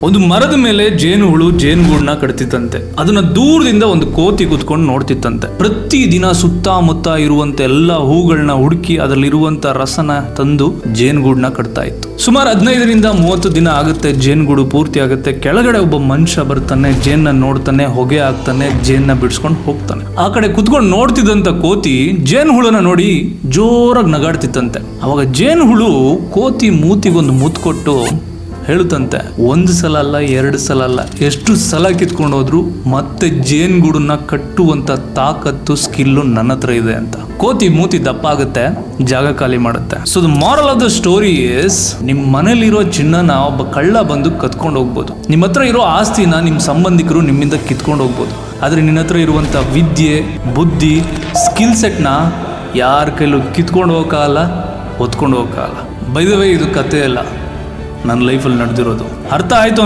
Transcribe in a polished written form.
ಒಂದು ಮರದ ಮೇಲೆ ಜೇನುಹುಳು ಜೇನುಗೂಡನ್ನ ಕಟ್ತಿತ್ತಂತೆ. ಅದನ್ನ ದೂರದಿಂದ ಒಂದು ಕೋತಿ ಕುತ್ಕೊಂಡು ನೋಡ್ತಿತ್ತಂತೆ. ಪ್ರತಿ ದಿನ ಸುತ್ತಮುತ್ತ ಇರುವಂತ ಎಲ್ಲಾ ಹೂಗಳನ್ನ ಹುಡುಕಿ ಅದರಲ್ಲಿರುವಂತ ರಸನ ತಂದು ಜೇನುಗೂಡನ್ನ ಕಟ್ತಾ ಇತ್ತು. ಸುಮಾರು 15ರಿಂದ 30 ದಿನ ಆಗುತ್ತೆ. ಜೇನುಗೂಡು ಪೂರ್ತಿ ಆಗುತ್ತೆ. ಕೆಳಗಡೆ ಒಬ್ಬ ಮನುಷ್ಯ ಬರ್ತಾನೆ, ಜೇನ್ನ ನೋಡ್ತಾನೆ, ಹೊಗೆ ಹಾಕ್ತಾನೆ, ಜೇನ್ನ ಬಿಡಿಸ್ಕೊಂಡು ಹೋಗ್ತಾನೆ. ಆ ಕಡೆ ಕುತ್ಕೊಂಡು ನೋಡ್ತಿದ್ದಂತ ಕೋತಿ ಜೇನುಹುಳನ ನೋಡಿ ಜೋರಾಗಿ ನಗಾಡ್ತಿತ್ತಂತೆ. ಅವಾಗ ಜೇನುಹುಳು ಕೋತಿ ಮೂತಿಗೊಂದು ಮುತ್ತು ಕೊಟ್ಟು ಹೇಳುತ್ತಂತೆ, 1 ಸಲ ಅಲ್ಲ 2 ಸಲ ಅಲ್ಲ, ಎಷ್ಟು ಸಲ ಕಿತ್ಕೊಂಡು ಹೋದ್ರು ಮತ್ತೆ ಜೇನುಗೂಡನ್ನ ಕಟ್ಟುವಂತ ತಾಕತ್ತು ಸ್ಕಿಲ್ಲು ನನ್ನ ಹತ್ರ ಇದೆ ಅಂತ. ಕೋತಿ ಮೂತಿ ದಪ್ಪ ಆಗುತ್ತೆ, ಜಾಗ ಖಾಲಿ ಮಾಡುತ್ತೆ. So the moral of the story is, ನಿಮ್ ಮನೇಲಿರೋ ಚಿನ್ನನ ಒಬ್ಬ ಕಳ್ಳ ಬಂದು ಕತ್ಕೊಂಡು ಹೋಗ್ಬೋದು. ನಿಮ್ಮ ಹತ್ರ ಇರೋ ಆಸ್ತಿನ ನಿಮ್ ಸಂಬಂಧಿಕರು ನಿಮ್ಮಿಂದ ಕಿತ್ಕೊಂಡು ಹೋಗ್ಬೋದು. ಆದ್ರೆ ನಿನ್ನ ಹತ್ರ ಇರುವಂತ ವಿದ್ಯೆ, ಬುದ್ಧಿ, ಸ್ಕಿಲ್ ಸೆಟ್ನ ಯಾರ ಕೈಲೂ ಕಿತ್ಕೊಂಡು ಹೋಗಕ್ಕಾಗಲ್ಲ, ಹೊತ್ಕೊಂಡು ಹೋಗಕ್ಕಾಗಲ್ಲ. ಬೈ ದ ವೇ, ಇದು ಕತೆ ಅಲ್ಲ, ನನ್ನ ಲೈಫಲ್ಲಿ ನಡೆದಿರೋದು. ಅರ್ಥ ಆಯ್ತು